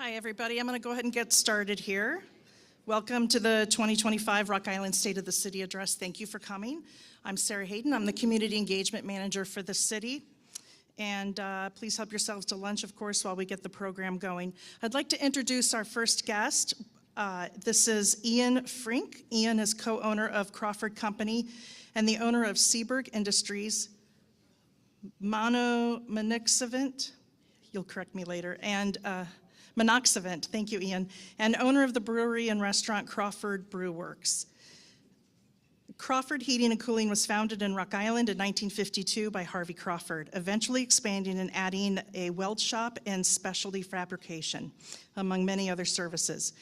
Hi, everybody. I'm going to go ahead and get started here. Welcome to the 2025 Rock Island State of the City Address. Thank you for coming. I'm Sarah Hayden. I'm the Community Engagement Manager for the city. And please help yourselves to lunch, of course, while we get the program going. I'd like to introduce our first guest. This is Ian Frink. Ian is co-owner of Crawford Company and the owner of Seaberg Industries, Monoxavant, you'll correct me later, and Monoxavant, thank you, Ian, and owner of the brewery and restaurant Crawford Brew Works. Crawford Heating and Cooling was founded in Rock Island in 1952 by Harvey Crawford, eventually expanding and adding a weld shop and specialty fabrication, among many other services.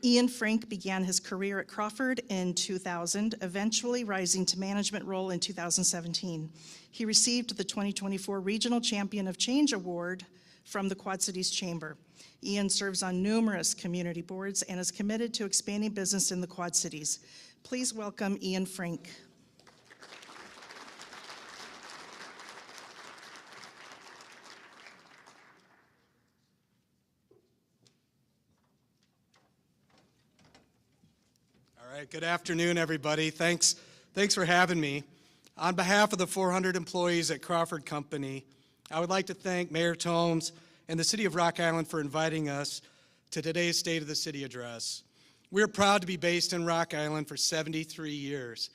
Ian Frink began his career at Crawford in 2000, eventually rising to management role in 2017. He received the 2024 Regional Champion of Change Award from the Quad Cities Chamber. Ian serves on numerous community boards and is committed to expanding business in the Quad Cities. Please welcome Ian Frink. All right, good afternoon, everybody. Thanks for having me. On behalf of the 400 employees at Crawford Company, I would like to thank Mayor Tomes and the City of Rock Island for inviting us to today's State of the City Address. We're proud to be based in Rock Island for 73 years.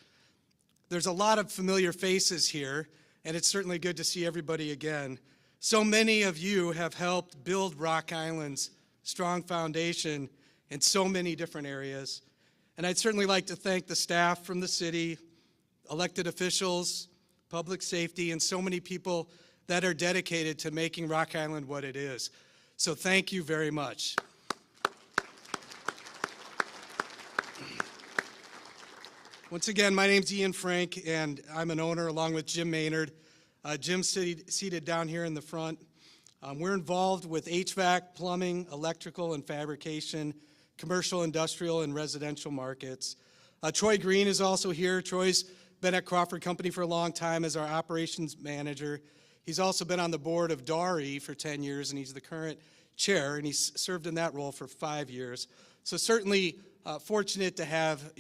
There's a lot of familiar faces here, and it's certainly good to see everybody again. So many of you have helped build Rock Island's strong foundation in so many different areas. And I'd certainly like to thank the staff from the city, elected officials, public safety, and so many people that are dedicated to making Rock Island what it is. So thank you very much. Once again, my name's Ian Frink, and I'm an owner along with Jim Maynard. Jim's seated down here in the front. We're involved with HVAC, plumbing, electrical, and fabrication, commercial, industrial, and residential markets. Troy Green is also here. Troy's been at Crawford Company for a long time as our operations manager. He's also been on the board of DARI for 10 years, and he's the current chair, and he's served in that role for 5 years. So certainly fortunate to have,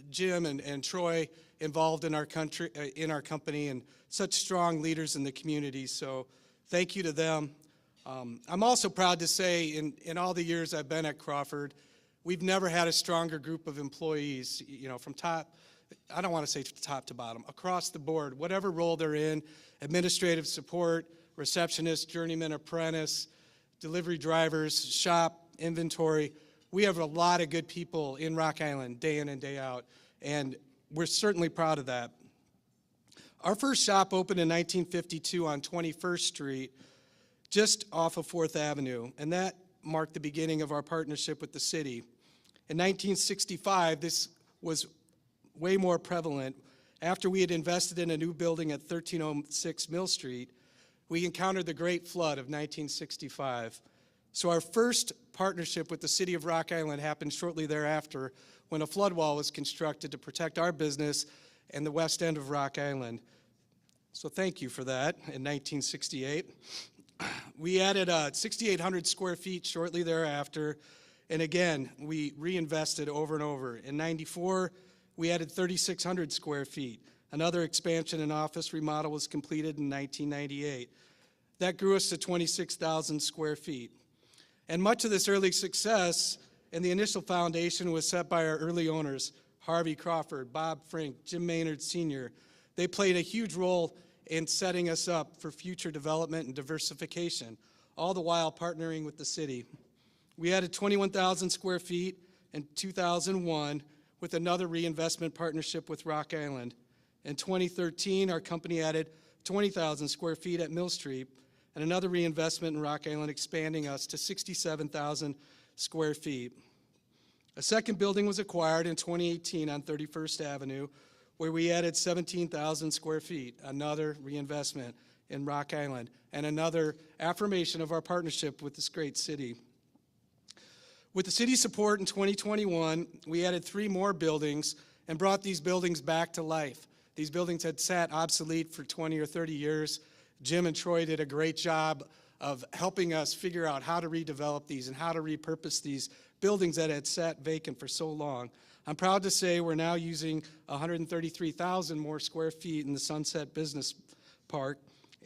Jim and Troy involved in our company, and such strong leaders in the community. So thank you to them. I'm also proud to say in all the years I've been at Crawford, we've never had a stronger group of employees, from top, I don't want to say top to bottom, across the board, whatever role they're in, administrative support, receptionist, journeyman apprentice, delivery drivers, shop, inventory. We have a lot of good people in Rock Island day in and day out, and we're certainly proud of that. Our first shop opened in 1952 on 21st Street, just off of 4th Avenue, and that marked the beginning of our partnership with the city. In 1965, this was way more prevalent. After we had invested in a new building at 1306 Mill Street, we encountered the Great Flood of 1965. So our first partnership with the city of Rock Island happened shortly thereafter when a flood wall was constructed to protect our business and the west end of Rock Island. So thank you for that in 1968. We added 6,800 square feet shortly thereafter, and again, we reinvested over and over. In 94, we added 3,600 square feet. Another expansion and office remodel was completed in 1998. That grew us to 26,000 square feet. And much of this early success and the initial foundation was set by our early owners, Harvey Crawford, Bob Frink, Jim Maynard Sr. They played a huge role in setting us up for future development and diversification, all the while partnering with the city. We added 21,000 square feet in 2001 with another reinvestment partnership with Rock Island. In 2013, our company added 20,000 square feet at Mill Street and another reinvestment in Rock Island, expanding us to 67,000 square feet. A second building was acquired in 2018 on 31st Avenue, where we added 17,000 square feet, another reinvestment in Rock Island, and another affirmation of our partnership with this great city. With the city's support in 2021, we added 3 more buildings and brought these buildings back to life. These buildings had sat obsolete for 20 or 30 years. Jim and Troy did a great job of helping us figure out how to redevelop these and how to repurpose these buildings that had sat vacant for so long. I'm proud to say we're now using 133,000 more square feet in the Sunset Business Park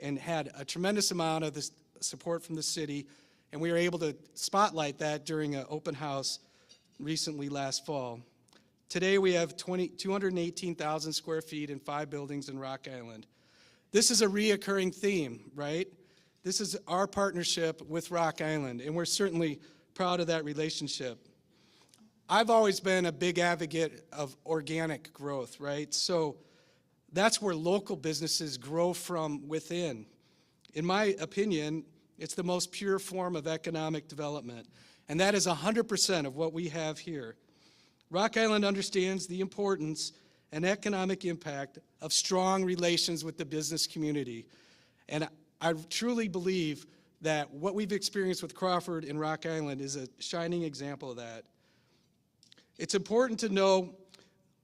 and had a tremendous amount of this support from the city, and we were able to spotlight that during an open house recently last fall. Today we have 218,000 square feet in 5 buildings in Rock Island. This is a reoccurring theme, right? This is our partnership with Rock Island, and we're certainly proud of that relationship. I've always been a big advocate of organic growth, right? So that's where local businesses grow from within. In my opinion, it's the most pure form of economic development, and that is 100% of what we have here. Rock Island understands the importance and economic impact of strong relations with the business community, and I truly believe that what we've experienced with Crawford and Rock Island is a shining example of that. It's important to know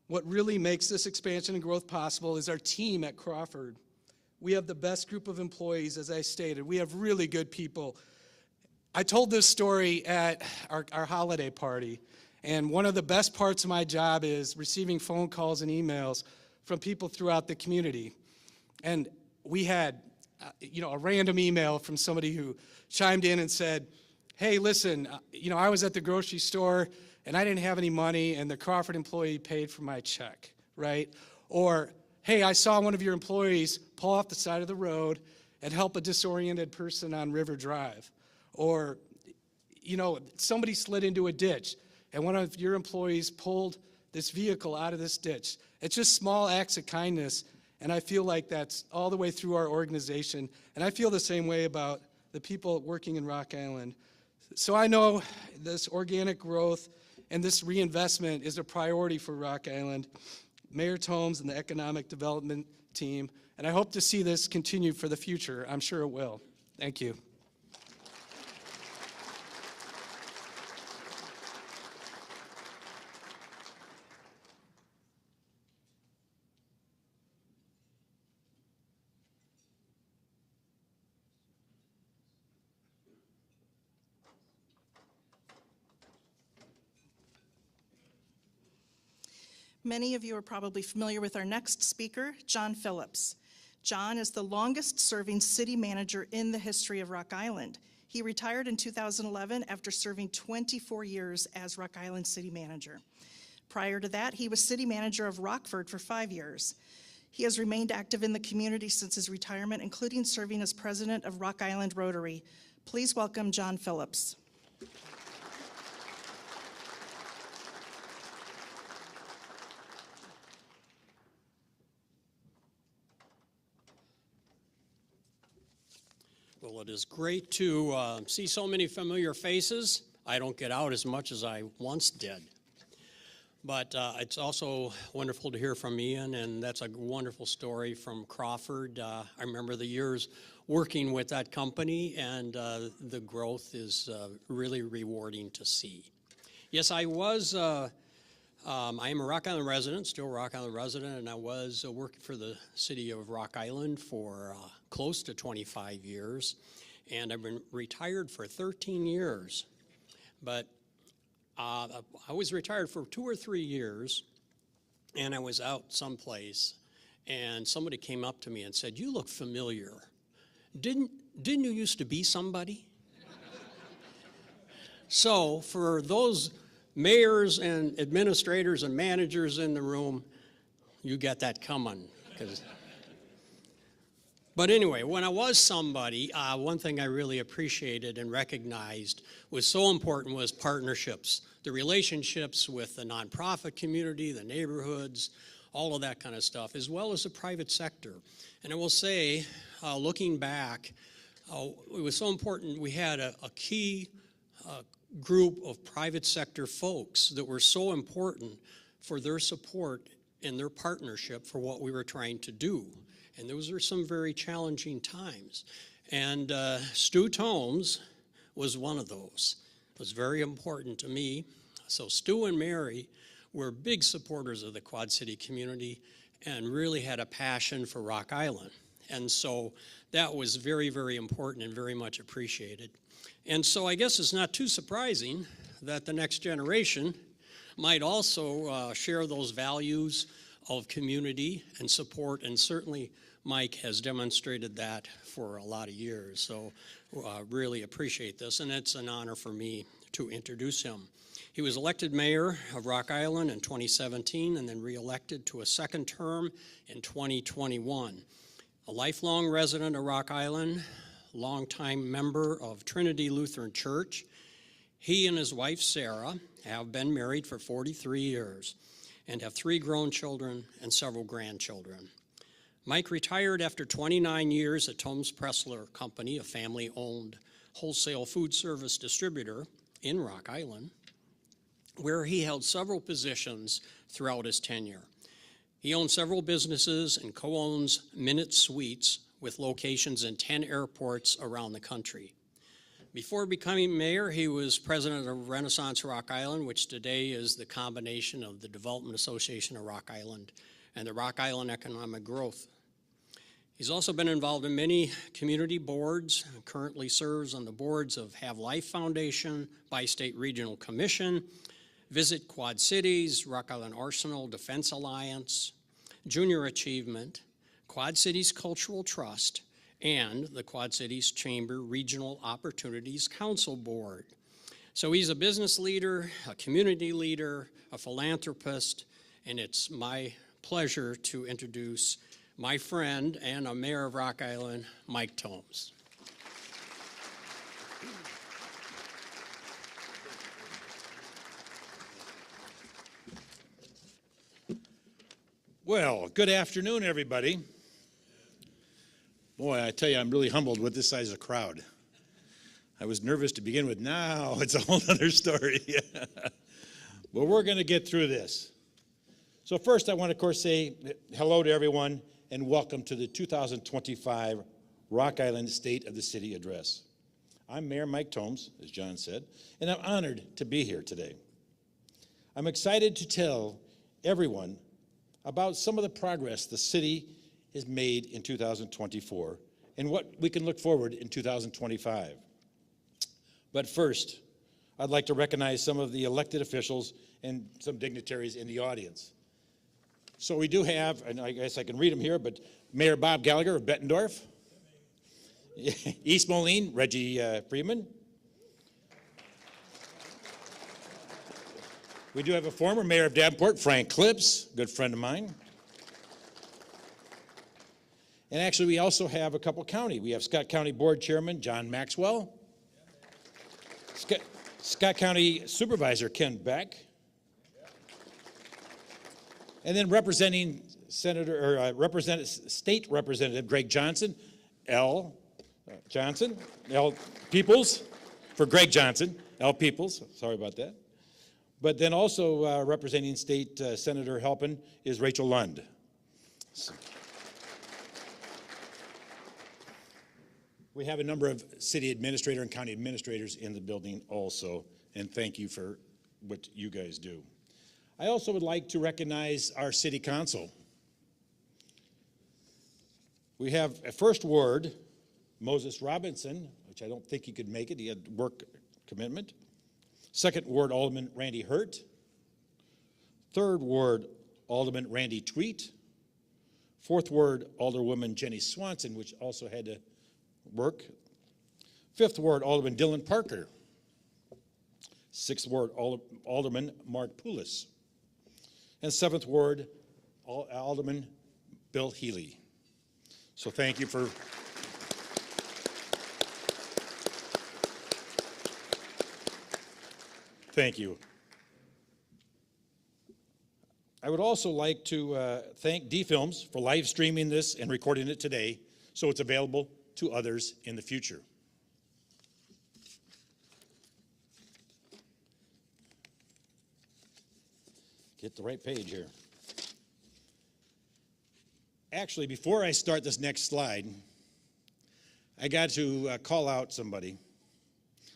what really makes this expansion and growth possible is our team at Crawford. We have the best group of employees, as I stated. We have really good people. I told this story at our holiday party, and one of the best parts of my job is receiving phone calls and emails from people throughout the community. And we had a random email from somebody who chimed in and said, hey, listen, I was at the grocery store and I didn't have any money and the Crawford employee paid for my check, right? Or, hey, I saw one of your employees pull off the side of the road and help a disoriented person on River Drive. Or, somebody slid into a ditch and one of your employees pulled this vehicle out of this ditch. It's just small acts of kindness. And I feel like that's all the way through our organization. And I feel the same way about the people working in Rock Island. So I know this organic growth and this reinvestment is a priority for Rock Island, Mayor Tomes and the economic development team. And I hope to see this continue for the future. I'm sure it will. Thank you. Many of you are probably familiar with our next speaker, John Phillips. John is the longest-serving city manager in the history of Rock Island. He retired in 2011 after serving 24 years as Rock Island city manager. Prior to that, he was city manager of Rockford for 5 years. He has remained active in the community since his retirement, including serving as president of Rock Island Rotary. Please welcome John Phillips. Well, it is great to see so many familiar faces. I don't get out as much as I once did. But it's also wonderful to hear from Ian, and that's a wonderful story from Crawford. I remember the years working with that company, and the growth is really rewarding to see. Yes, I am a Rock Island resident, still a Rock Island resident, and I was working for the city of Rock Island for close to 25 years, and I've been retired for 13 years. But I was retired for 2 or 3 years, and I was out someplace, and somebody came up to me and said, "You look familiar. Didn't you used to be somebody?" So for those mayors and administrators and managers in the room, you got that coming. But anyway, when I was somebody, one thing I really appreciated and recognized was so important was partnerships, the relationships with the nonprofit community, the neighborhoods, all of that kind of stuff, as well as the private sector. And I will say, looking back, it was so important. We had a key group of private sector folks that were so important for their support and their partnership for what we were trying to do. And those are some very challenging times. And Stu Tomes was one of those. It was very important to me. So Stu and Mary were big supporters of the Quad City community and really had a passion for Rock Island. And so that was very, very important and very much appreciated. And so I guess it's not too surprising that the next generation might also share those values of community and support, and certainly Mike has demonstrated that for a lot of years. So really appreciate this, and it's an honor for me to introduce him. He was elected mayor of Rock Island in 2017 and then re-elected to a second term in 2021. A lifelong resident of Rock Island, longtime member of Trinity Lutheran Church. He and his wife Sarah have been married for 43 years and have 3 grown children and several grandchildren. Mike retired after 29 years at Thomas Pressler Company, a family-owned wholesale food service distributor in Rock Island, where he held several positions throughout his tenure. He owns several businesses and co-owns Minute Sweets with locations in 10 airports around the country. Before becoming mayor, he was president of Renaissance Rock Island, which today is the combination of the Development Association of Rock Island and the Rock Island Economic Growth. He's also been involved in many community boards, currently serves on the boards of Have Life Foundation, Bi-State Regional Commission, Visit Quad Cities, Rock Island Arsenal Defense Alliance, Junior Achievement, Quad Cities Cultural Trust, and the Quad Cities Chamber Regional Opportunities Council Board. So he's a business leader, a community leader, a philanthropist, and it's my pleasure to introduce my friend and a mayor of Rock Island, Mike Thoms. Well, good afternoon, everybody. Boy, I tell you, I'm really humbled with this size of crowd. I was nervous to begin with. Now it's a whole other story. But we're going to get through this. So first, I want to, of course, say hello to everyone and welcome to the 2025 Rock Island State of the City Address. I'm Mayor Mike Thoms, as John said, and I'm honored to be here today. I'm excited to tell everyone about some of the progress the city has made in 2024 and what we can look forward in 2025. But first, I'd like to recognize some of the elected officials and some dignitaries in the audience. So we do have, and I guess I can read them here, but Mayor Bob Gallagher of Bettendorf, East Moline, Reggie Freeman. We do have a former mayor of Davenport, Frank Clips, good friend of mine. And actually, we also have a couple county. We have Scott County Board Chairman John Maxwell, Scott County Supervisor Ken Beck, and then representing State Representative Greg Johnson, L. Peoples, for Greg Johnson, L. Peoples, sorry about that. But then also representing State Senator Halpin is Rachel Lund. So we have a number of city administrator and county administrators in the building also, and thank you for what you guys do. I also would like to recognize our city council. We have a first ward, Moses Robinson, which I don't think he could make it, he had work commitment. Second Ward Alderman Randy Hurt. Third Ward Alderman Randy Tweet. Fourth Ward Alderwoman Jenny Swanson, which also had to work. Fifth Ward Alderman Dylan Parker. Sixth Ward Alderman Mark Poulos. And Seventh Ward Alderman Bill Healy. So thank you for thank you. I would also like to thank D-Films for live streaming this and recording it today so it's available to others in the future. Get the right page here. Actually, before I start this next slide, I got to call out somebody.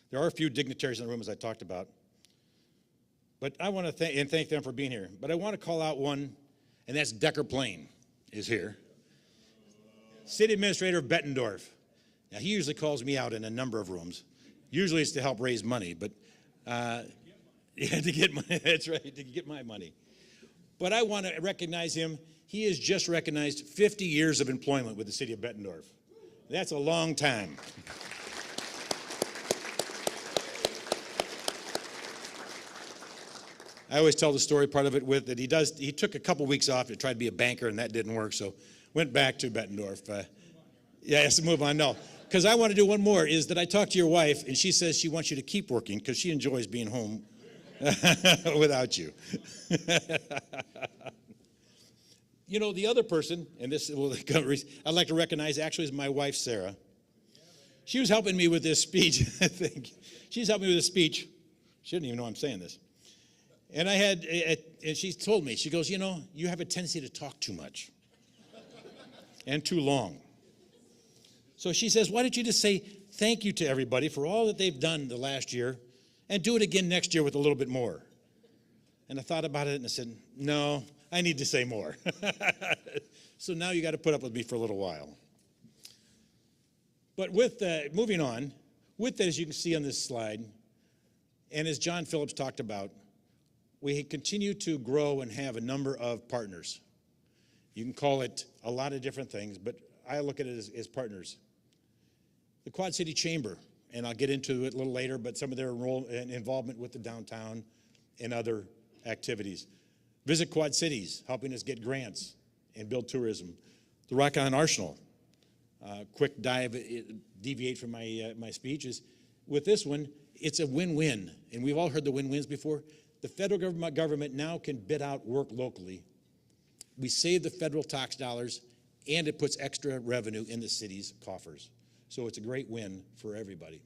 There are a few dignitaries in the room, as I talked about. But I want to thank them for being here. But I want to call out one, and that's Decker Plain is here. City Administrator of Bettendorf. Now, he usually calls me out in a number of rooms. Usually it's to help raise money, but yeah, to get money, that's right, to get my money. But I want to recognize him. He has just recognized 50 years of employment with the city of Bettendorf. That's a long time. I always tell the story part of it with that he took a couple weeks off to try to be a banker, and that didn't work, so went back to Bettendorf. Yeah, let's move on. No, because I want to do one more, is that I talked to your wife, and she says she wants you to keep working because she enjoys being home without you. You know, the other person, and this will I'd like to recognize actually is my wife, Sarah. She was helping me with this speech, I think. She's helping me with this speech. She didn't even know I'm saying this. And and she told me, she goes, you know, you have a tendency to talk too much and too long. So she says, why don't you just say thank you to everybody for all that they've done the last year and do it again next year with a little bit more. And I thought about it and I said, no, I need to say more. So now you got to put up with me for a little while. But with moving on, with that, as you can see on this slide, and as John Phillips talked about, we continue to grow and have a number of partners. You can call it a lot of different things, but I look at it as partners. The Quad City Chamber, and I'll get into it a little later, but some of their involvement with the downtown and other activities. Visit Quad Cities, helping us get grants and build tourism. The Rock Island Arsenal, quick deviate from my speech, is with this one, it's a win-win, and we've all heard the win-wins before. The federal government now can bid out work locally. We save the federal tax dollars, and it puts extra revenue in the city's coffers. So it's a great win for everybody.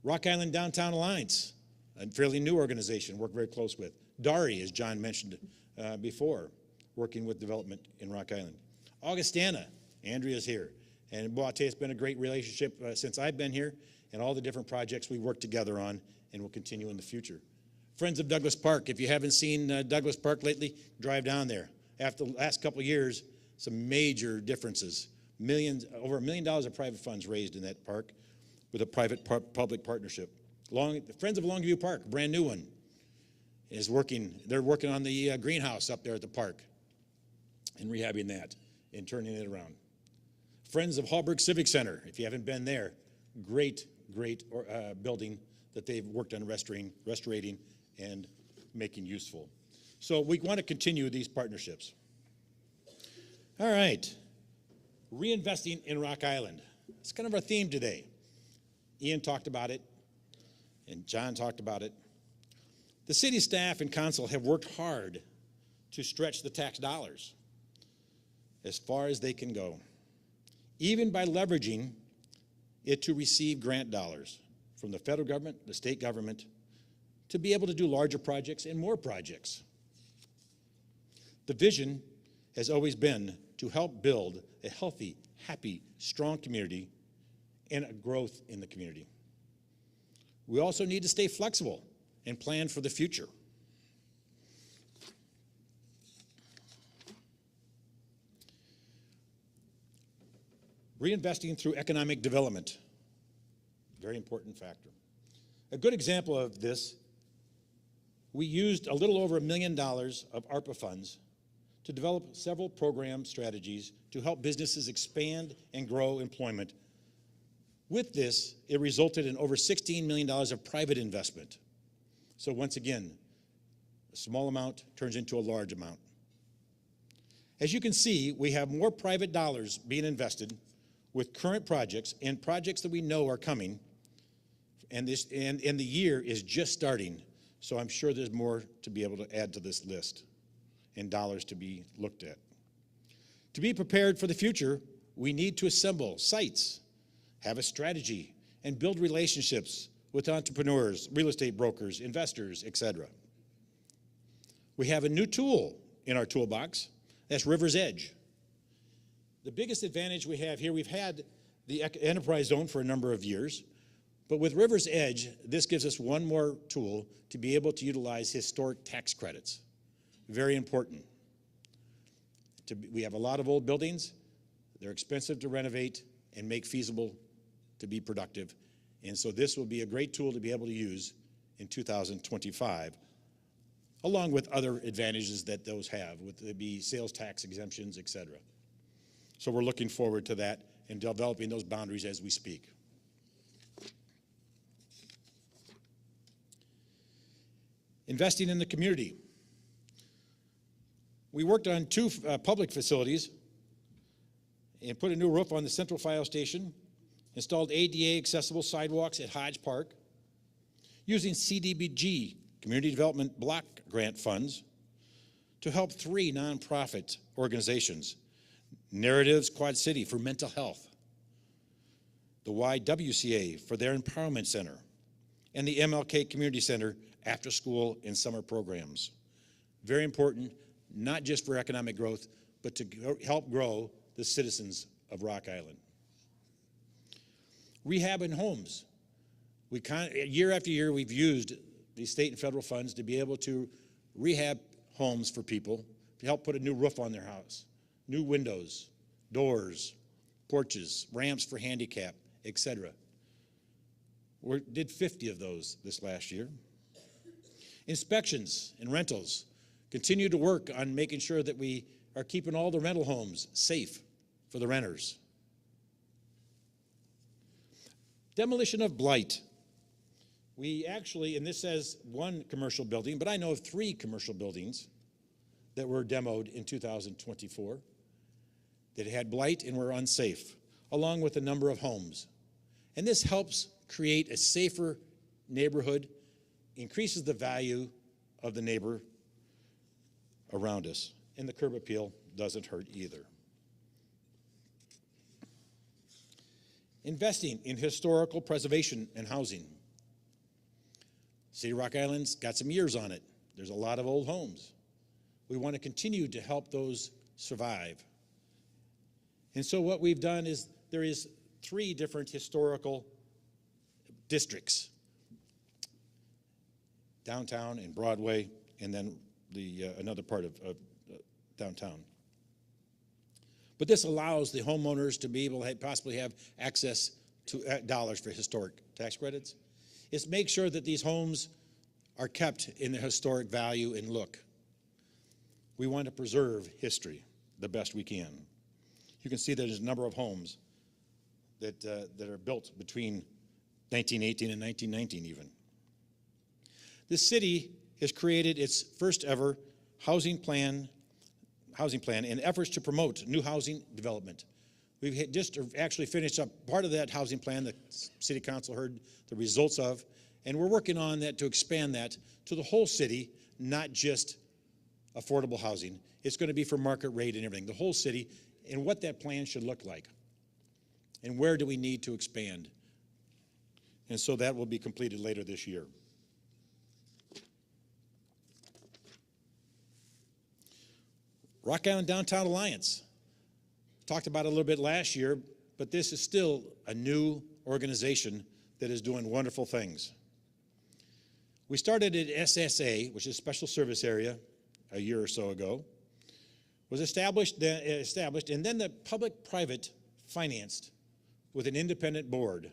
Rock Island Downtown Alliance, a fairly new organization, work very close with. DARI, as John mentioned before, working with development in Rock Island. Augustana, Andrea's here. And boy, I'll tell you, it's been a great relationship since I've been here, and all the different projects we work together on and will continue in the future. Friends of Douglas Park, if you haven't seen Douglas Park lately, drive down there. After the last couple of years, some major differences. Over $1 million of private funds raised in that park with a private-public partnership. Friends of Longview Park, brand new one, is working. They're working on the greenhouse up there at the park and rehabbing that and turning it around. Friends of Hallberg Civic Center, if you haven't been there, great building that they've worked on restoring and making useful. So we want to continue these partnerships. All right, reinvesting in Rock Island. It's kind of our theme today. Ian talked about it, and John talked about it. The city staff and council have worked hard to stretch the tax dollars as far as they can go, even by leveraging it to receive grant dollars from the federal government, the state government, to be able to do larger projects and more projects. The vision has always been to help build a healthy, happy, strong community and a growth in the community. We also need to stay flexible and plan for the future. Reinvesting through economic development, very important factor. A good example of this, we used a little over $1 million of ARPA funds to develop several program strategies to help businesses expand and grow employment. With this, it resulted in over $16 million of private investment. So once again, a small amount turns into a large amount. As you can see, we have more private dollars being invested with current projects and projects that we know are coming, and the year is just starting, so I'm sure there's more to be able to add to this list and dollars to be looked at. To be prepared for the future, we need to assemble sites, have a strategy, and build relationships with entrepreneurs, real estate brokers, investors, etc. We have a new tool in our toolbox, that's River's Edge. The biggest advantage we have here, we've had the enterprise zone for a number of years, but with River's Edge, this gives us one more tool to be able to utilize historic tax credits. Very important. We have a lot of old buildings. They're expensive to renovate and make feasible to be productive. And so this will be a great tool to be able to use in 2025, along with other advantages that those have, with the be sales tax exemptions, et cetera. So we're looking forward to that and developing those boundaries as we speak. Investing in the community. We worked on two public facilities and put a new roof on the Central Fire Station, installed ADA accessible sidewalks at Hodge Park, using CDBG, Community Development Block Grant funds, to help 3 nonprofit organizations, Narratives Quad City for mental health, the YWCA for their empowerment center, and the MLK Community Center after school and summer programs. Very important, not just for economic growth, but to help grow the citizens of Rock Island. Rehab and homes. Year after year, we've used the state and federal funds to be able to rehab homes for people, to help put a new roof on their house, new windows, doors, porches, ramps for handicap, etc. We did 50 of those this last year. Inspections and rentals. Continue to work on making sure that we are keeping all the rental homes safe for the renters. Demolition of blight. We actually, and this says 1 commercial building, but I know of 3 commercial buildings that were demoed in 2024 that had blight and were unsafe, along with a number of homes. And this helps create a safer neighborhood, increases the value of the neighbor around us, and the curb appeal doesn't hurt either. Investing in historical preservation and housing. City of Rock Island's got some years on it. There's a lot of old homes. We want to continue to help those survive. And so what we've done is there is 3 different historical districts. Downtown and Broadway, and then another part of downtown. But this allows the homeowners to be able to possibly have access to dollars for historic tax credits. It's make sure that these homes are kept in their historic value and look. We want to preserve history the best we can. You can see there's a number of homes that are built between 1918 and 1919 even. The city has created its first ever housing plan and efforts to promote new housing development. We've just actually finished up part of that housing plan that City Council heard the results of, and we're working on that to expand that to the whole city, not just affordable housing. It's going to be for market rate and everything, the whole city, and what that plan should look like. And where do we need to expand? And so that will be completed later this year. Rock Island Downtown Alliance. Talked about it a little bit last year, but this is still a new organization that is doing wonderful things. We started at SSA, which is Special Service Area, a year or so ago. Was established, and then the public-private financed with an independent board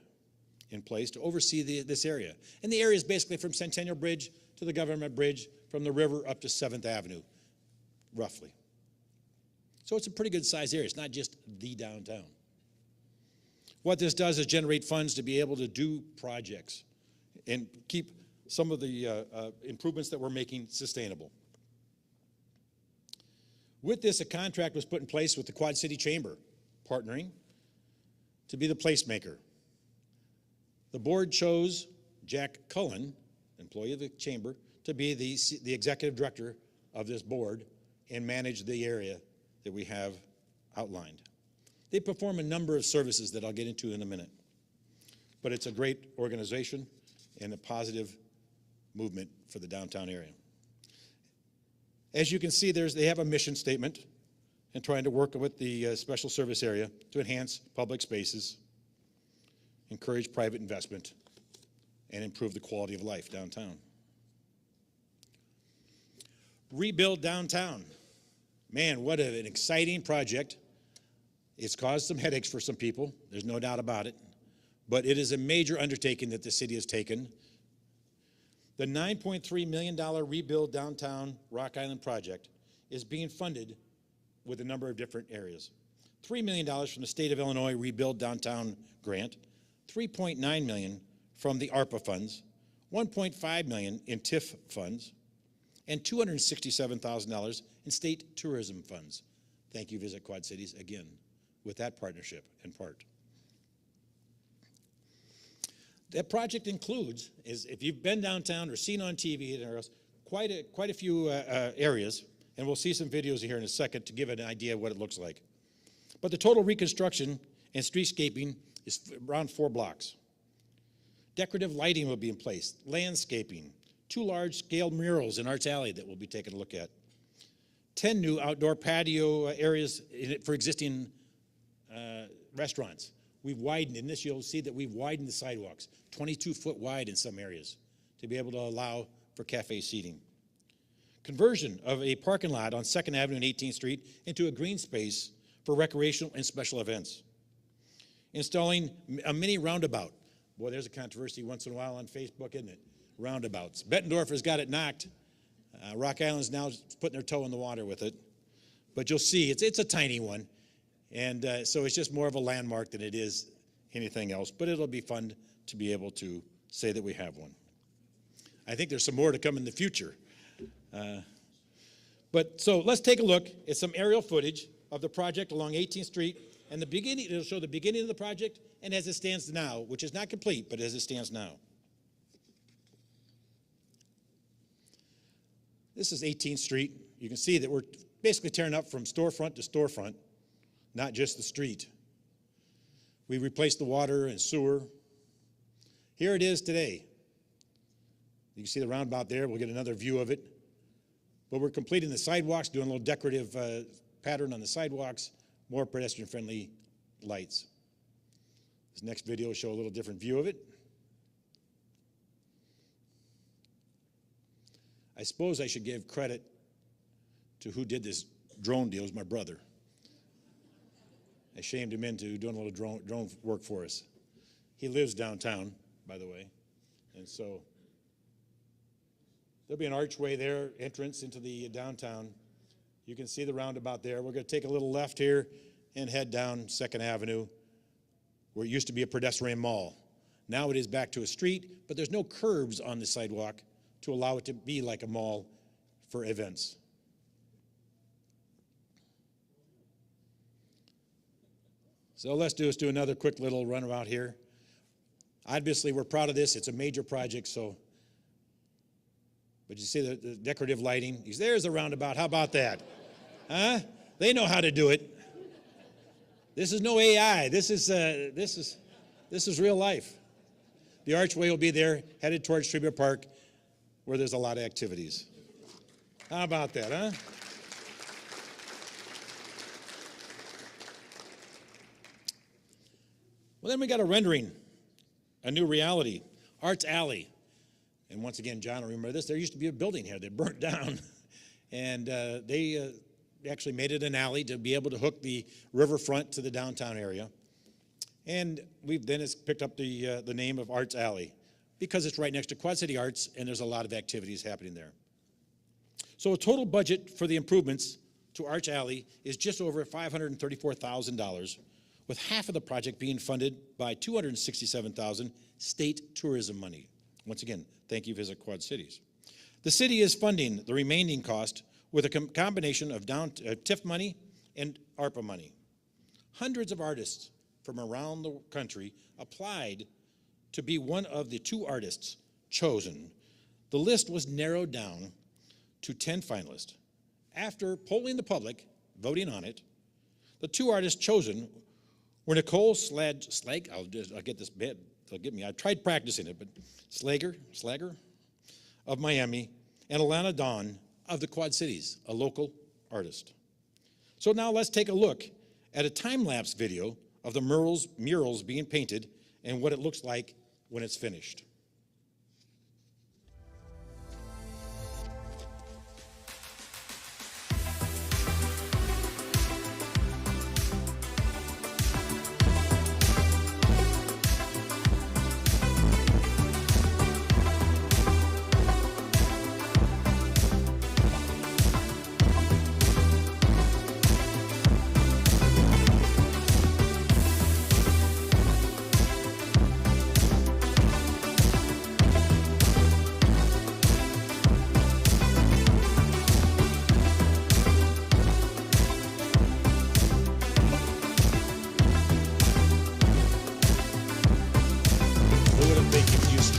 in place to oversee this area. And the area is basically from Centennial Bridge to the Government Bridge, from the river up to 7th Avenue, roughly. So it's a pretty good sized area. It's not just the downtown. What this does is generate funds to be able to do projects and keep some of the improvements that we're making sustainable. With this, a contract was put in place with the Quad City Chamber, partnering to be the placemaker. The board chose Jack Cullen, employee of the chamber, to be the executive director of this board and manage the area that we have outlined. They perform a number of services that I'll get into in a minute. But it's a great organization and a positive movement for the downtown area. As you can see, they have a mission statement and trying to work with the special service area to enhance public spaces, encourage private investment, and improve the quality of life downtown. Rebuild downtown. Man, what an exciting project. It's caused some headaches for some people, there's no doubt about it, but it is a major undertaking that the city has taken. The $9.3 million Rebuild Downtown Rock Island project is being funded with a number of different areas. $3 million from the State of Illinois Rebuild Downtown Grant, $3.9 million from the ARPA funds, $1.5 million in TIF funds, and $267,000 in state tourism funds. Thank you, Visit Quad Cities, again, with that partnership in part. That project includes, if you've been downtown or seen on TV, there are quite a few areas, and we'll see some videos here in a second to give an idea of what it looks like. But the total reconstruction and streetscaping is around 4 blocks. Decorative lighting will be in place, landscaping, 2 large-scale murals in Arts Alley that we'll be taking a look at, 10 new outdoor patio areas for existing restaurants. We've widened, in this you'll see that we've widened the sidewalks, 22-foot wide in some areas, to be able to allow for cafe seating. Conversion of a parking lot on 2nd Avenue and 18th Street into a green space for recreational and special events. Installing a mini roundabout. Boy, there's a controversy once in a while on Facebook, isn't it? Roundabouts. Bettendorf has got it knocked. Rock Island's now putting their toe in the water with it. But you'll see, it's a tiny one. And so it's just more of a landmark than it is anything else. But it'll be fun to be able to say that we have one. I think there's some more to come in the future. But so let's take a look at some aerial footage of the project along 18th Street. And the beginning, it'll show the beginning of the project and as it stands now, which is not complete, but as it stands now. This is 18th Street. You can see that we're basically tearing up from storefront to storefront, not just the street. We replaced the water and sewer. Here it is today. You can see the roundabout there. We'll get another view of it. But we're completing the sidewalks, doing a little decorative pattern on the sidewalks, more pedestrian-friendly lights. This next video will show a little different view of it. I suppose I should give credit to who did this drone deal. It was my brother. I shamed him into doing a little drone work for us. He lives downtown, by the way, and so there'll be an archway there, entrance into the downtown. You can see the roundabout there. We're going to take a little left here and head down 2nd Avenue, where it used to be a pedestrian mall. Now it is back to a street, but there's no curbs on the sidewalk to allow it to be like a mall for events. So let's do another quick little runaround here. Obviously, we're proud of this. It's a major project, so. But you see the decorative lighting. There's a roundabout. How about that? Huh? They know how to do it. This is no AI. This is real life. The archway will be there, headed towards Tribune Park, where there's a lot of activities. How about that, huh? Well, then we got a rendering, a new reality, Arts Alley. And once again, John will remember this. There used to be a building here that burnt down. And they actually made it an alley to be able to hook the riverfront to the downtown area. And we've then it's picked up the name of Arts Alley because it's right next to Quad City Arts and there's a lot of activities happening there. So a total budget for the improvements to Arts Alley is just over $534,000, with half of the project being funded by $267,000 state tourism money. Once again, thank you, Visit Quad Cities. The city is funding the remaining cost with a combination of TIF money and ARPA money. Hundreds of artists from around the country applied to be one of the 2 artists chosen. The list was narrowed down to 10 finalists. After polling the public, voting on it, the 2 artists chosen were Nicole Slag, I'll get this bit, forgive me, I tried practicing it, but Slager of Miami, and Alana Dawn of the Quad Cities, a local artist. So now let's take a look at a time-lapse video of the murals being painted and what it looks like when it's finished.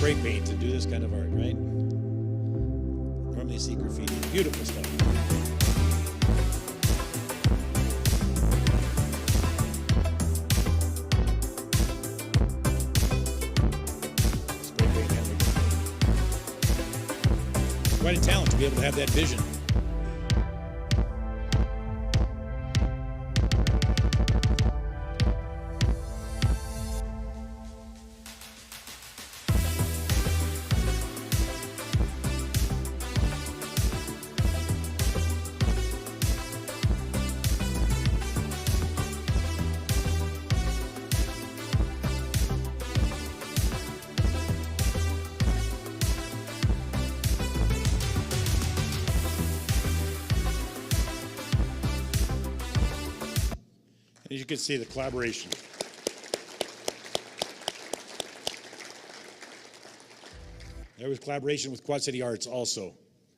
spray paint to do this kind of art, right? Normally you see graffiti. Beautiful stuff. Spray paint, quite a talent to be able to have that vision. As you can see, the collaboration. There was collaboration with Quad City Arts also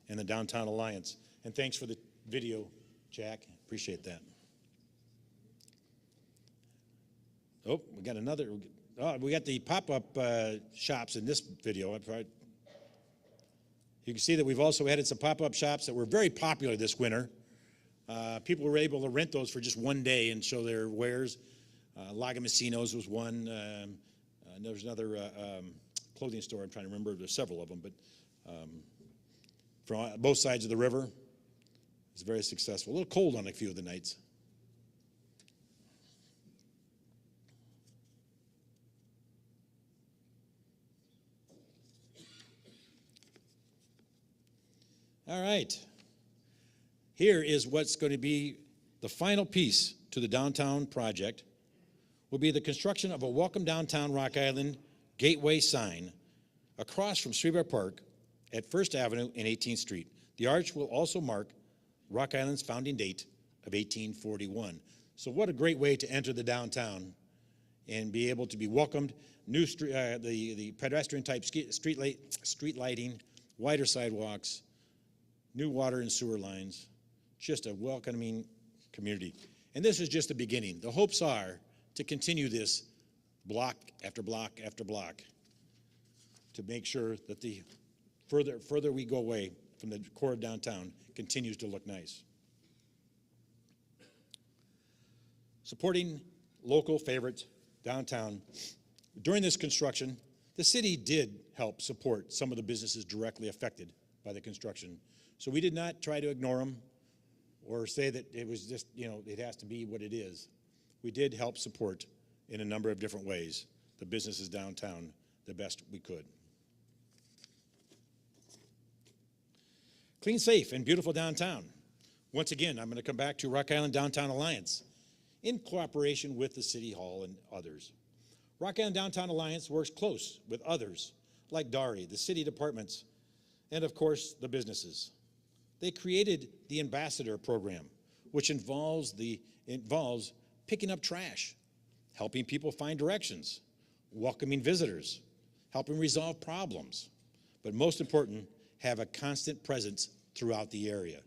and the Downtown Alliance. And thanks for the video, Jack. Appreciate that. Oh, we got another. Oh, we got the pop-up shops in this video. You can see that we've also added some pop-up shops that were very popular this winter. People were able to rent those for just one day and show their wares. Lagomacinos was one. There was another clothing store. I'm trying to remember. There's several of them, but from both sides of the river, it's very successful. A little cold on a few of the nights. All right. Here is what's going to be the final piece to the downtown project, will be the construction of a Welcome Downtown Rock Island gateway sign across from Streetbar Park at First Avenue and 18th Street. The arch will also mark Rock Island's founding date of 1841. So what a great way to enter the downtown and be able to be welcomed. New the pedestrian type street lighting, wider sidewalks, new water and sewer lines. Just a welcoming community. And this is just the beginning. The hopes are to continue this block after block after block to make sure that the further we go away from the core of downtown continues to look nice. Supporting local favorites downtown. During this construction, the city did help support some of the businesses directly affected by the construction. So we did not try to ignore them or say that it was just, it has to be what it is. We did help support in a number of different ways the businesses downtown the best we could. Clean, safe, and beautiful downtown. Once again, I'm going to come back to Rock Island Downtown Alliance in cooperation with the City Hall and others. Rock Island Downtown Alliance works close with others like DARI, the city departments, and of course, the businesses. They created the Ambassador Program, which involves picking up trash, helping people find directions, welcoming visitors, helping resolve problems, but most important, have a constant presence throughout the area.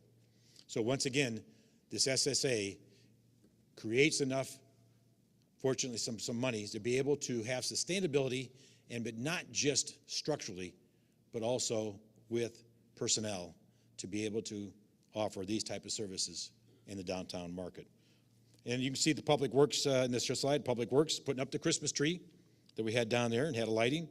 So once again, this SSA creates enough, fortunately some money, to be able to have sustainability, but not just structurally, but also with personnel to be able to offer these type of services in the downtown market. And you can see the Public Works in this slide, Public Works putting up the Christmas tree that we had down there and had a lighting.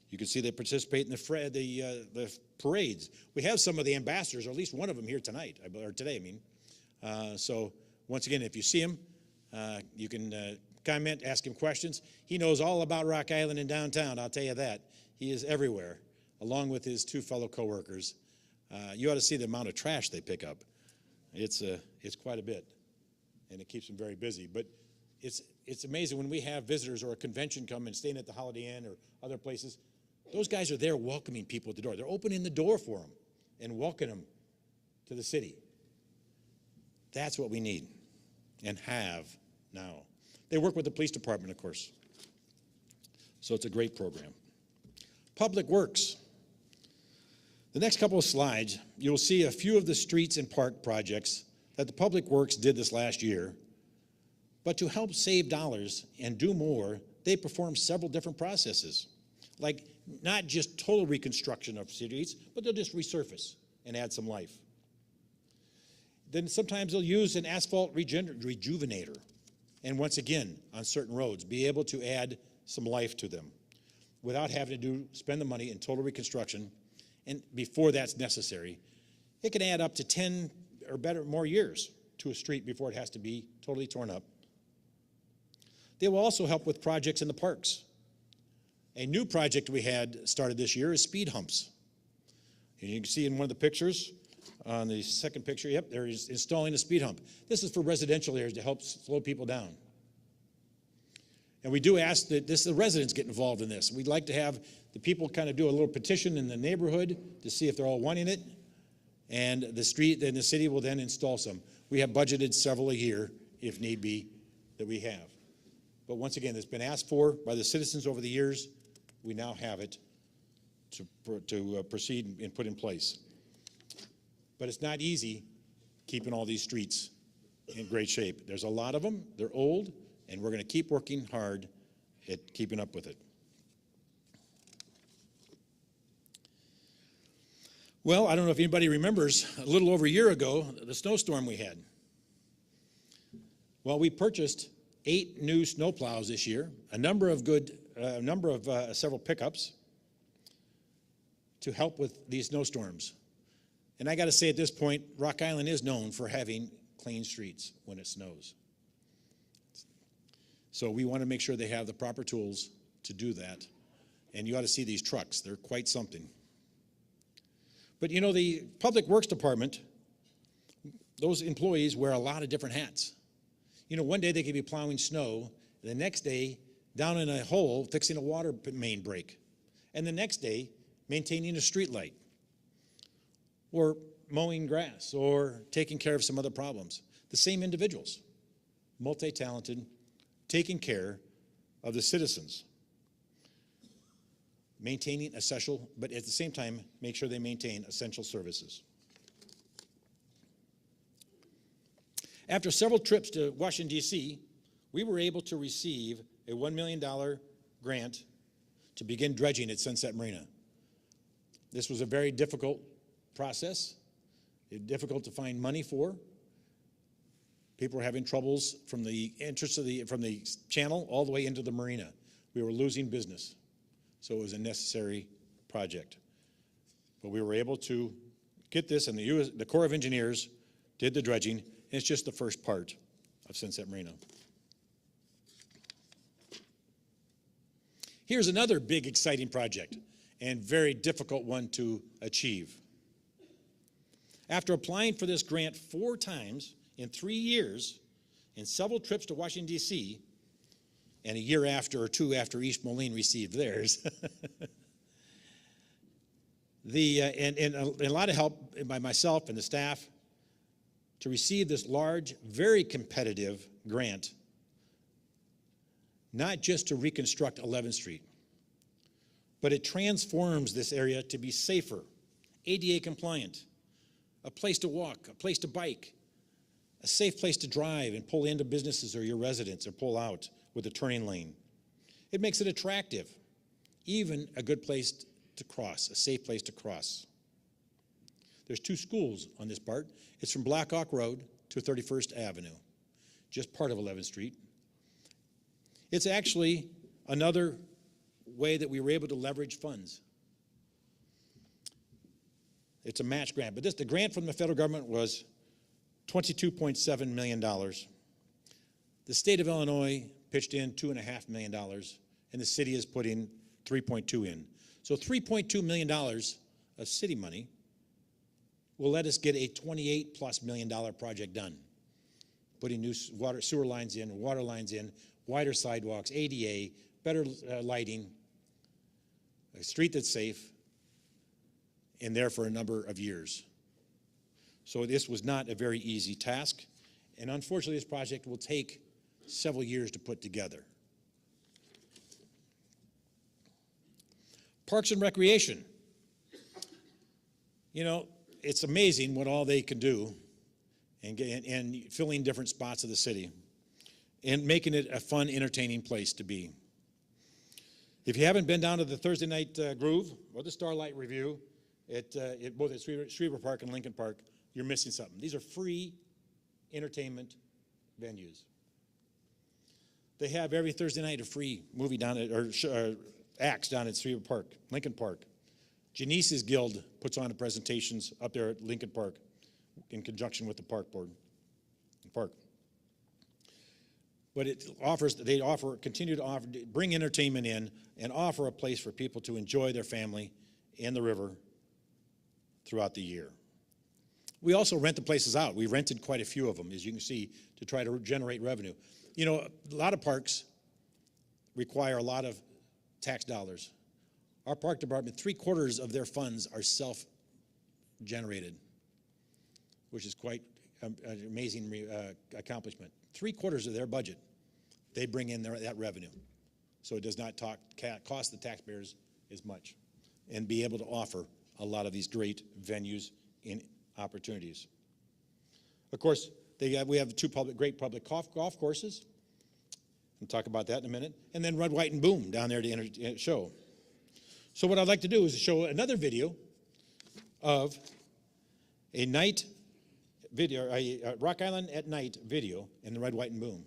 You can see they participate in the parades. We have some of the ambassadors, or at least one of them here tonight, or today, I mean. So once again, if you see him, you can comment, ask him questions. He knows all about Rock Island and downtown, I'll tell you that. He is everywhere, along with his two fellow coworkers. You ought to see the amount of trash they pick up. It's quite a bit, and it keeps them very busy. But it's amazing when we have visitors or a convention come and staying at the Holiday Inn or other places. Those guys are there welcoming people at the door. They're opening the door for them and welcoming them to the city. That's what we need and have now. They work with the police department, of course. So it's a great program. Public Works. The next couple of slides, you'll see a few of the streets and park projects that the Public Works did this last year. But to help save dollars and do more, they performed several different processes, like not just total reconstruction of streets, but they'll just resurface and add some life. Then sometimes they'll use an asphalt rejuvenator. And once again, on certain roads, be able to add some life to them without having to spend the money in total reconstruction. And before that's necessary, it can add up to 10 or more years to a street before it has to be totally torn up. They will also help with projects in the parks. A new project we had started this year is speed humps. And you can see in one of the pictures, on the second picture, yep, they're installing a speed hump. This is for residential areas to help slow people down. And we do ask that the residents get involved in this. We'd like to have the people kind of do a little petition in the neighborhood to see if they're all wanting it. And the city will then install some. We have budgeted several a year, if need be, that we have. But once again, it's been asked for by the citizens over the years. We now have it to proceed and put in place. But it's not easy keeping all these streets in great shape. There's a lot of them. They're old, and we're going to keep working hard at keeping up with it. Well, I don't know if anybody remembers, a little over a year ago, the snowstorm we had. Well, we purchased 8 new snowplows this year, several pickups to help with these snowstorms. And I got to say at this point, Rock Island is known for having clean streets when it snows. So we want to make sure they have the proper tools to do that. And you ought to see these trucks. They're quite something. But you know, the Public Works Department, those employees wear a lot of different hats. You know, one day they could be plowing snow, and the next day down in a hole fixing a water main break, and the next day maintaining a street light, or mowing grass, or taking care of some other problems. The same individuals, multi-talented, taking care of the citizens, maintaining essential, but at the same time, make sure they maintain essential services. After several trips to Washington, D.C., we were able to receive a $1 million grant to begin dredging at Sunset Marina. This was a very difficult process, difficult to find money for. People were having troubles from the entrance from the channel all the way into the marina. We were losing business, so it was a necessary project. But we were able to get this, and the Corps of Engineers did the dredging. And it's just the first part of Sunset Marina. Here's another big, exciting project, and very difficult one to achieve. After applying for this grant 4 times in 3 years, and several trips to Washington, D.C., and a year after or 2 after East Moline received theirs, and a lot of help by myself and the staff, to receive this large, very competitive grant, not just to reconstruct 11th Street, but it transforms this area to be safer, ADA compliant, a place to walk, a place to bike, a safe place to drive and pull into businesses or your residents or pull out with a turning lane. It makes it attractive, even a good place to cross, a safe place to cross. There's 2 schools on this part. It's from Blackhawk Road to 31st Avenue, just part of 11th Street. It's actually another way that we were able to leverage funds. It's a match grant, but the grant from the federal government was $22.7 million. The state of Illinois pitched in $2.5 million, and the city is putting $3.2 in. So $3.2 million of city money will let us get a $28+ million project done, putting new sewer lines in, water lines in, wider sidewalks, ADA, better lighting, a street that's safe, and there for a number of years. So this was not a very easy task, and unfortunately this project will take several years to put together. Parks and Recreation. You know, it's amazing what all they can do and filling different spots of the city and making it a fun, entertaining place to be. If you haven't been down to the Thursday night Groove or the Starlight Review both at Schriever Park and Lincoln Park, you're missing something. These are free entertainment venues. They have every Thursday night a free movie down at, or acts down at Schriever Park, Lincoln Park. Janice's Guild puts on presentations up there at Lincoln Park in conjunction with the park board. But they continue to offer, bring entertainment in and offer a place for people to enjoy their family in the river throughout the year. We also rent the places out. We rented quite a few of them, as you can see, to try to generate revenue. You know, a lot of parks require a lot of tax dollars. Our park department, 3/4 of their funds are self-generated, which is quite an amazing accomplishment. 3/4 of their budget, they bring in that revenue. So it does not cost the taxpayers as much, and be able to offer a lot of these great venues and opportunities. Of course, we have two great public golf courses. We'll talk about that in a minute. And then Red, White, and Boom down there to show. So what I'd like to do is show another video of a night video, a Rock Island at night video in the Red, White, and Boom.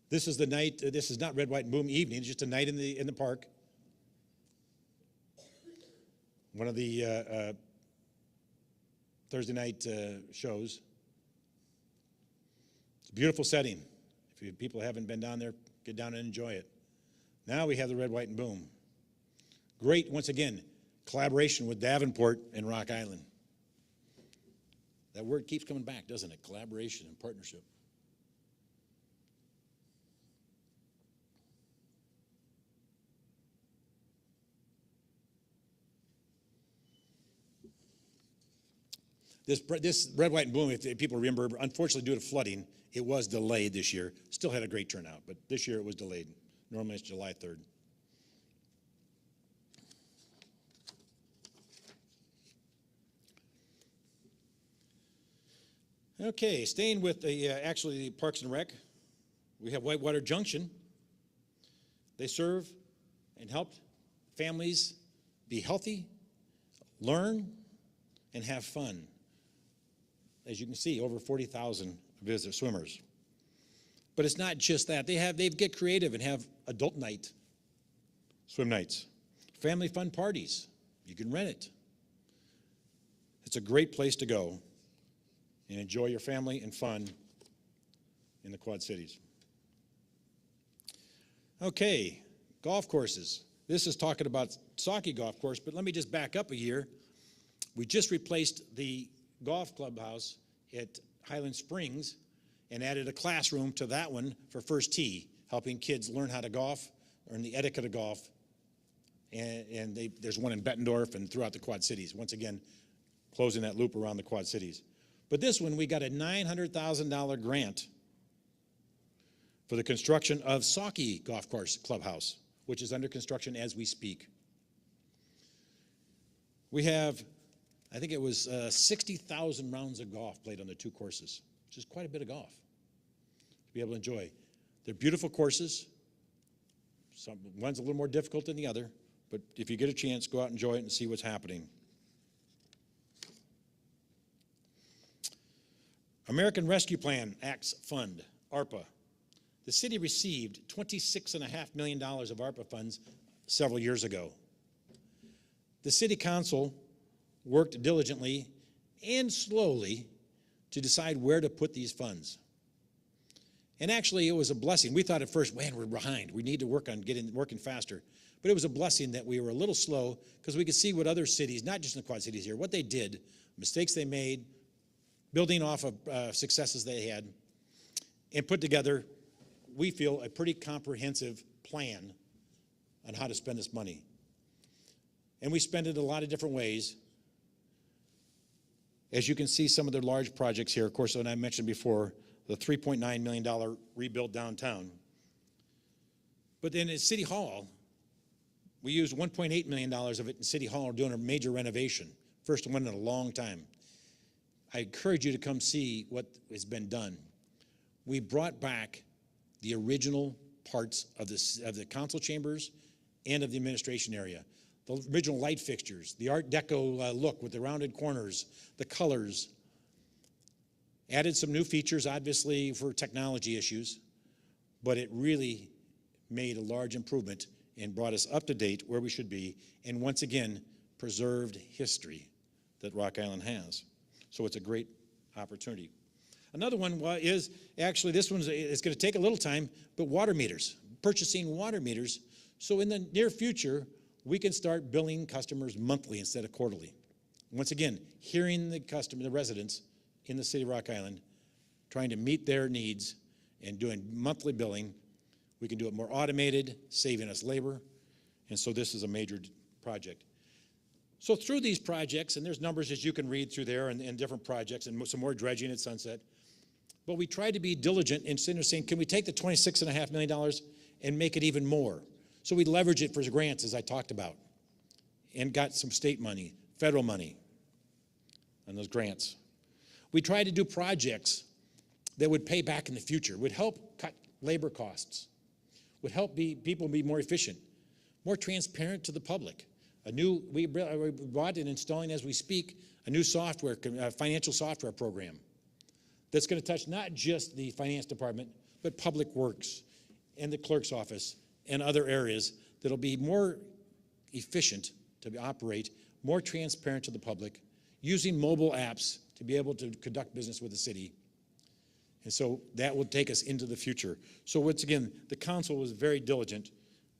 This is the night. This is not Red, White, and Boom evening. It's just a night in the park. One of the Thursday night shows. It's a beautiful setting. If people haven't been down there, get down and enjoy it. Now we have the Red, White, and Boom. Great, once again, collaboration with Davenport and Rock Island. That word keeps coming back, doesn't it? Collaboration and partnership. This Red, White, and Boom, if people remember, unfortunately due to flooding, it was delayed this year. Still had a great turnout, but this year it was delayed. Normally it's July 3rd. Okay, staying with the Parks and Rec, we have Whitewater Junction. They serve and help families be healthy, learn, and have fun. As you can see, over 40,000 visitor swimmers. But it's not just that. They get creative and have adult night, swim nights, family fun parties. You can rent it. It's a great place to go and enjoy your family and fun in the Quad Cities. Okay, golf courses. This is talking about Sauckie Golf Course, but let me just back up a year. We just replaced the golf clubhouse at Highland Springs and added a classroom to that one for First Tee, helping kids learn how to golf, learn the etiquette of golf. And there's one in Bettendorf and throughout the Quad Cities. Once again, closing that loop around the Quad Cities. But this one, we got a $900,000 grant for the construction of Sauckie Golf Course Clubhouse, which is under construction as we speak. We have, I think it was 60,000 rounds of golf played on the two courses, which is quite a bit of golf to be able to enjoy. They're beautiful courses. One's a little more difficult than the other, but if you get a chance, go out and enjoy it and see what's happening. American Rescue Plan Acts Fund, ARPA. The city received $26.5 million of ARPA funds several years ago. The city council worked diligently and slowly to decide where to put these funds. And actually, it was a blessing. We thought at first, man, we're behind. We need to work on working faster. But it was a blessing that we were a little slow because we could see what other cities, not just in the Quad Cities here, what they did, mistakes they made, building off of successes they had, and put together, we feel, a pretty comprehensive plan on how to spend this money. And we spend it a lot of different ways. As you can see, some of the large projects here, of course, that I mentioned before, the $3.9 million rebuild downtown. But then at City Hall, We used $1.8 million of it in City Hall doing a major renovation, first one in a long time. I encourage you to come see what has been done. We brought back the original parts of the council chambers and of the administration area. The original light fixtures, the Art Deco look with the rounded corners, the colors. Added some new features, obviously, for technology issues, but it really made a large improvement and brought us up to date where we should be, and once again, preserved history that Rock Island has. So it's a great opportunity. Another one is, actually, this one is going to take a little time, but water meters, purchasing water meters. So in the near future, we can start billing customers monthly instead of quarterly. Once again, hearing the residents in the city of Rock Island, trying to meet their needs and doing monthly billing. We can do it more automated, saving us labor. And so this is a major project. So through these projects, and there's numbers as you can read through there and different projects and some more dredging at Sunset. But we tried to be diligent in saying, can we take the $26.5 million and make it even more? So we leverage it for grants, as I talked about, and got some state money, federal money on those grants. We tried to do projects that would pay back in the future, would help cut labor costs, would help people be more efficient, more transparent to the public. We bought and installing as we speak a new software, financial software program that's going to touch not just the finance department, but public works and the clerk's office and other areas that'll be more efficient to operate, more transparent to the public, using mobile apps to be able to conduct business with the city. And so that will take us into the future. So once again, the council was very diligent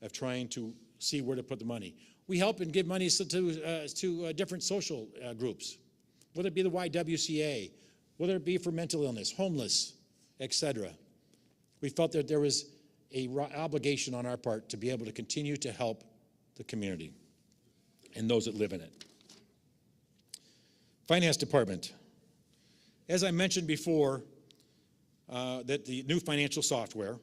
of trying to see where to put the money. We help and give money to different social groups, whether it be the YWCA, whether it be for mental illness, homeless, etc. We felt that there was an obligation on our part to be able to continue to help the community and those that live in it. Finance Department. As I mentioned before, that the new financial software,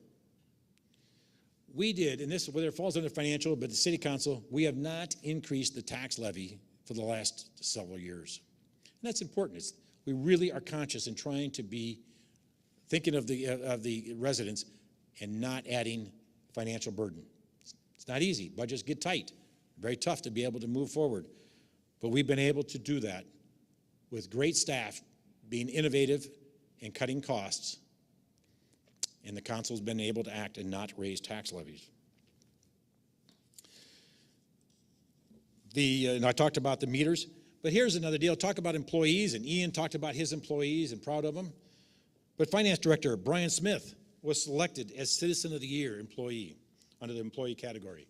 we did, and this, whether it falls under financial, but the city council, we have not increased the tax levy for the last several years. And that's important. We really are conscious in trying to be thinking of the residents and not adding financial burden. It's not easy. Budgets get tight. Very tough to be able to move forward. But we've been able to do that with great staff being innovative and cutting costs. And the council's been able to act and not raise tax levies. And I talked about the meters, but here's another deal. Talk about employees, and Ian talked about his employees and proud of them. But Finance Director Brian Smith was selected as Citizen of the Year employee under the employee category.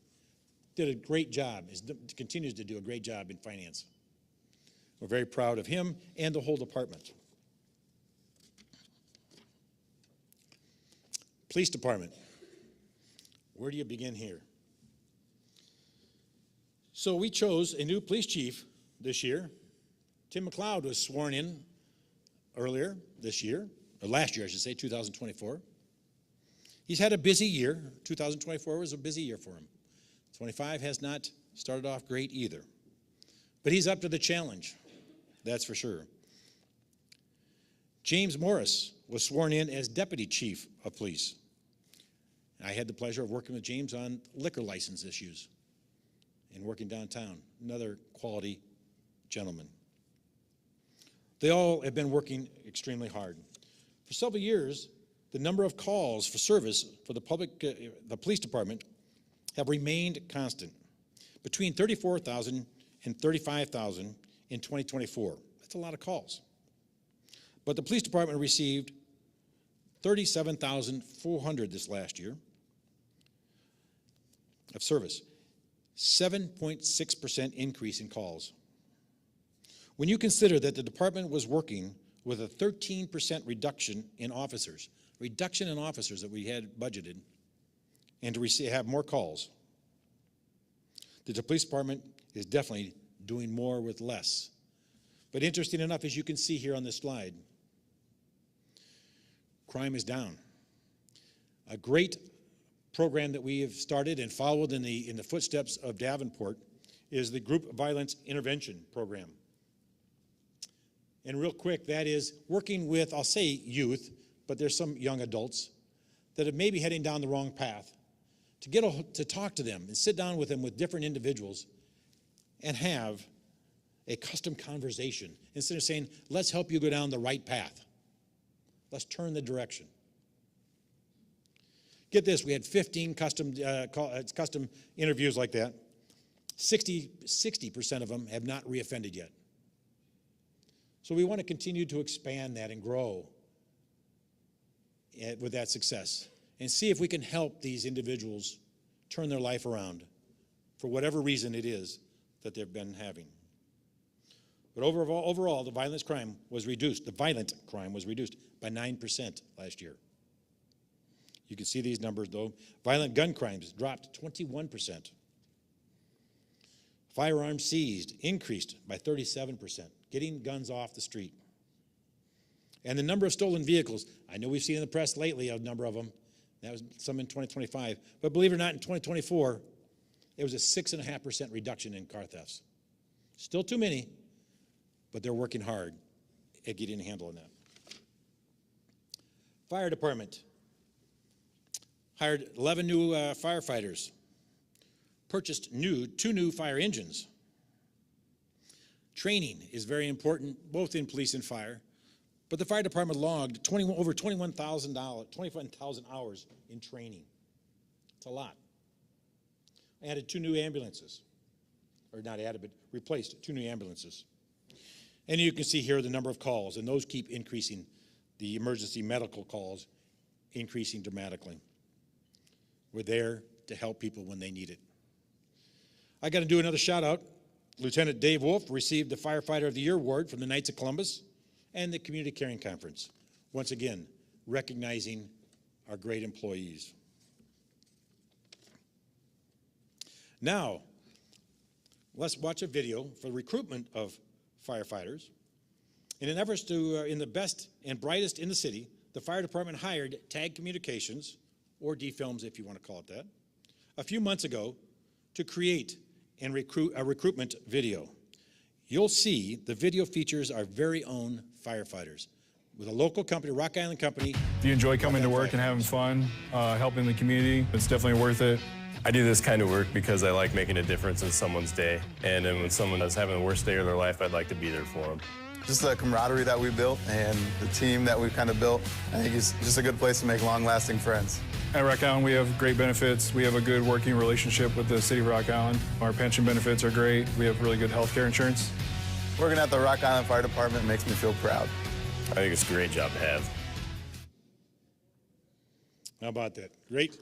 Did a great job, continues to do a great job in finance. We're very proud of him and the whole department. Police Department. Where do you begin here? So we chose a new police chief this year. Tim McLeod was sworn in earlier this year, or last year I should say, 2024. He's had a busy year. 2024 was a busy year for him. 25 has not started off great either. But he's up to the challenge, that's for sure. James Morris was sworn in as Deputy Chief of Police. I had the pleasure of working with James on liquor license issues and working downtown. Another quality gentleman. They all have been working extremely hard. For several years, the number of calls for service for the police department have remained constant, between 34,000 and 35,000 in 2024. That's a lot of calls. But the police department received 37,400 this last year of service, 7.6% increase in calls. When you consider that the department was working with a 13% reduction in officers that we had budgeted, and to have more calls, the police department is definitely doing more with less. But interesting enough, as you can see here on this slide, crime is down. A great program that we have started and followed in the footsteps of Davenport is the Group Violence Intervention Program. And real quick, that is working with, I'll say youth, but there's some young adults that are maybe heading down the wrong path, to talk to them and sit down with them with different individuals and have a custom conversation instead of saying, let's help you go down the right path. Let's turn the direction. Get this, we had 15 custom interviews like that. 60% of them have not reoffended yet. So we want to continue to expand that and grow with that success and see if we can help these individuals turn their life around for whatever reason it is that they've been having. But overall, the violent crime was reduced by 9% last year. You can see these numbers, though. Violent gun crimes dropped 21%. Firearms seized increased by 37%, getting guns off the street. And the number of stolen vehicles, I know we've seen in the press lately a number of them. That was some in 2025. But believe it or not, in 2024, it was a 6.5% reduction in car thefts. Still too many, but they're working hard at getting a handle on that. Fire department hired 11 new firefighters, purchased 2 new fire engines. Training is very important, both in police and fire, but the fire department logged over 21,000 hours in training. It's a lot. Added 2 new ambulances, or not added, but replaced 2 new ambulances. And you can see here the number of calls, and those keep increasing, the emergency medical calls increasing dramatically. We're there to help people when they need it. I got to do another shout out. Lieutenant Dave Wolf received the Firefighter of the Year award from the Knights of Columbus and the Community Caring Conference. Once again, recognizing our great employees. Now, let's watch a video for the recruitment of firefighters. In an effort to, in the best and brightest in the city, the fire department hired Tag Communications, or D-Films if you want to call it that, a few months ago to create and recruit a recruitment video. You'll see the video features our very own firefighters with a local company, Rock Island Company. If you enjoy coming to work and having fun, helping the community, it's definitely worth it. I do this kind of work because I like making a difference in someone's day. And then when someone is having the worst day of their life, I'd like to be there for them. Just the camaraderie that we built and the team that we've kind of built, I think it's just a good place to make long-lasting friends. At Rock Island, we have great benefits. We have a good working relationship with the city of Rock Island. Our pension benefits are great. We have really good health care insurance. Working at the Rock Island Fire Department makes me feel proud. I think it's a great job to have. How about that? Great.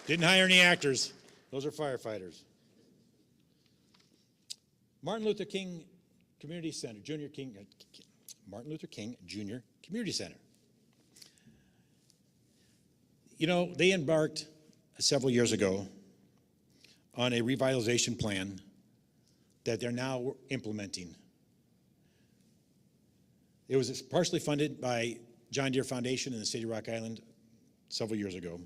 Didn't hire any actors. Those are firefighters. Martin Luther King Community Center, Martin Luther King Jr. Community Center. You know, they embarked several years ago on a revitalization plan that they're now implementing. It was partially funded by John Deere Foundation in the city of Rock Island several years ago.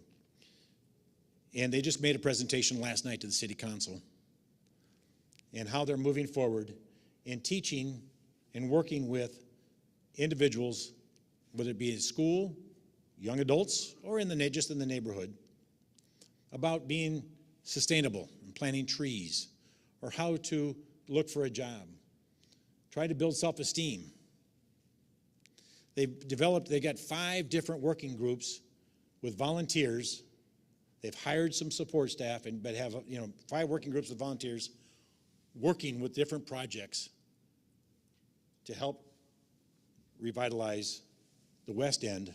And they just made a presentation last night to the city council and how they're moving forward in teaching and working with individuals, whether it be in school, young adults, or just in the neighborhood, about being sustainable and planting trees, or how to look for a job, try to build self-esteem. They got 5 different working groups with volunteers. They've hired some support staff, but have 5 working groups with volunteers working with different projects to help revitalize the West End.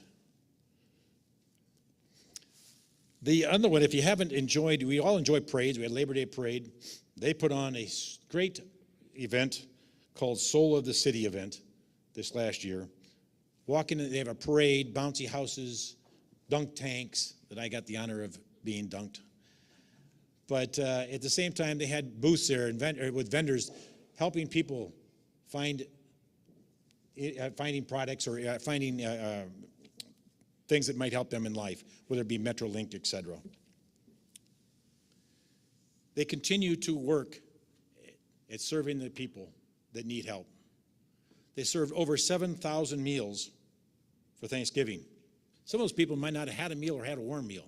The other one, if you haven't enjoyed, we all enjoy parades. We had Labor Day Parade. They put on a great event called Soul of the City event this last year. They have a parade, bouncy houses, dunk tanks that I got the honor of being dunked. But at the same time, they had booths there with vendors helping people finding products or finding things that might help them in life, whether it be Metrolink, et cetera. They continue to work at serving the people that need help. They served over 7,000 meals for Thanksgiving. Some of those people might not have had a meal or had a warm meal.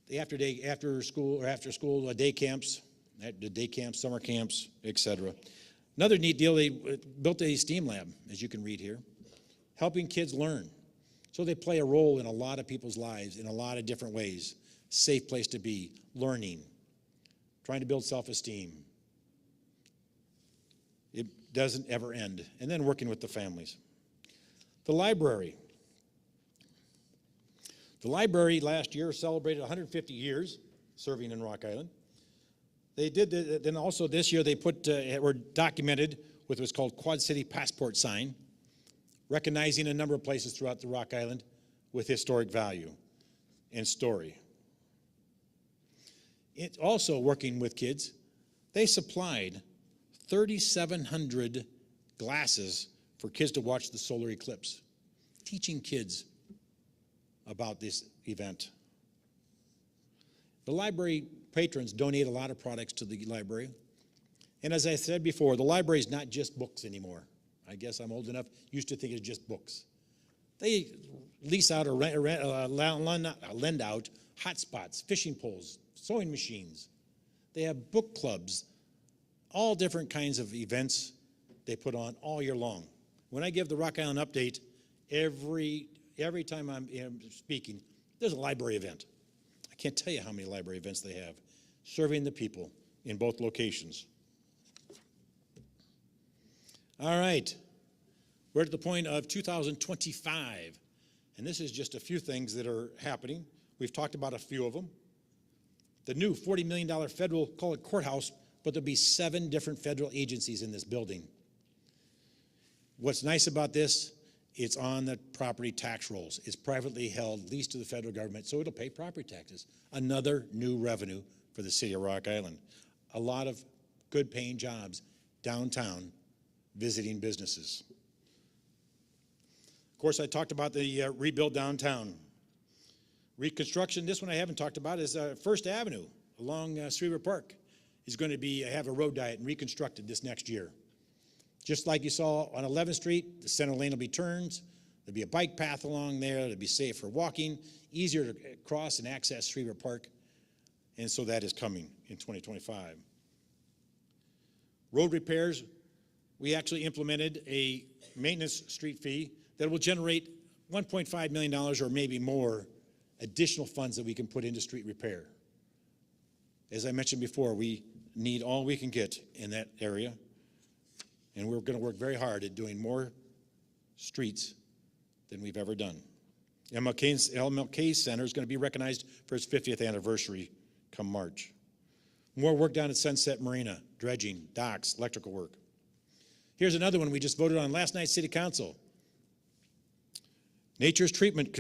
The after school day camps, the day camps, summer camps, etc. Another neat deal, they built a STEAM lab, as you can read here, helping kids learn. So they play a role in a lot of people's lives in a lot of different ways. Safe place to be, learning, trying to build self-esteem. It doesn't ever end. And then working with the families. The library. The library last year celebrated 150 years serving in Rock Island. They did, then also this year they were documented with what's called Quad City Passport Sign, recognizing a number of places throughout the Rock Island with historic value and story. It's also working with kids. They supplied 3,700 glasses for kids to watch the solar eclipse, teaching kids about this event. The library patrons donate a lot of products to the library. And as I said before, the library is not just books anymore. I guess I'm old enough, used to think it's just books. They lease out or lend out hotspots, fishing poles, sewing machines. They have book clubs, all different kinds of events they put on all year long. When I give the Rock Island update, every time I'm speaking, there's a library event. I can't tell you how many library events they have, serving the people in both locations. All right, we're at the point of 2025, and this is just a few things that are happening. We've talked about a few of them. The new $40 million federal, call it courthouse, but there'll be 7 different federal agencies in this building. What's nice about this, it's on the property tax rolls. It's privately held, leased to the federal government, so it'll pay property taxes. Another new revenue for the city of Rock Island. A lot of good paying jobs downtown visiting businesses. Of course, I talked about the rebuild downtown. Reconstruction, this one I haven't talked about, is First Avenue along Streaver Park is going to have a road diet and reconstructed this next year. Just like you saw on 11th Street, the center lane will be turned. There'll be a bike path along there. It'll be safe for walking, easier to cross and access Streaver Park. And so that is coming in 2025. Road repairs, we actually implemented a maintenance street fee that will generate $1.5 million or maybe more additional funds that we can put into street repair. As I mentioned before, we need all we can get in that area, and we're going to work very hard at doing more streets than we've ever done. MLK Center is going to be recognized for its 50th anniversary come March. More work down at Sunset Marina, dredging, docks, electrical work. Here's another one we just voted on last night, City Council. Nature's Treatment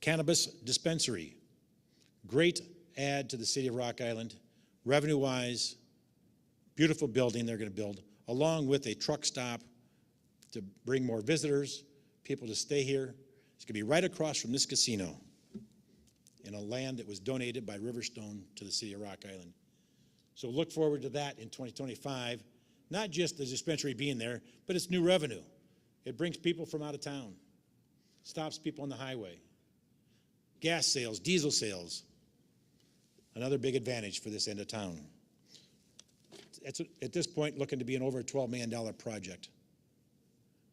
Cannabis Dispensary. Great add to the city of Rock Island. Revenue-wise, beautiful building they're going to build, along with a truck stop to bring more visitors, people to stay here. It's going to be right across from this casino in a land that was donated by Riverstone to the city of Rock Island. So look forward to that in 2025. Not just the dispensary being there, but it's new revenue. It brings people from out of town, stops people on the highway. Gas sales, diesel sales, another big advantage for this end of town. It's at this point looking to be an over $12 million project.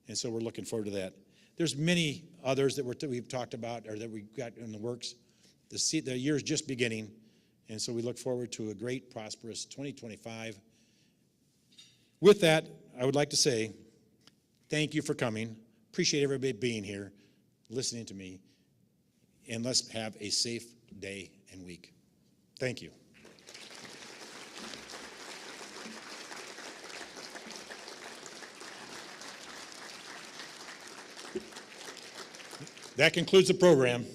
And so we're looking forward to that. There's many others that we've talked about or that we've got in the works. The year's just beginning, and so we look forward to a great, prosperous 2025. With that, I would like to say thank you for coming. Appreciate everybody being here, listening to me, and let's have a safe day and week. Thank you. That concludes the program.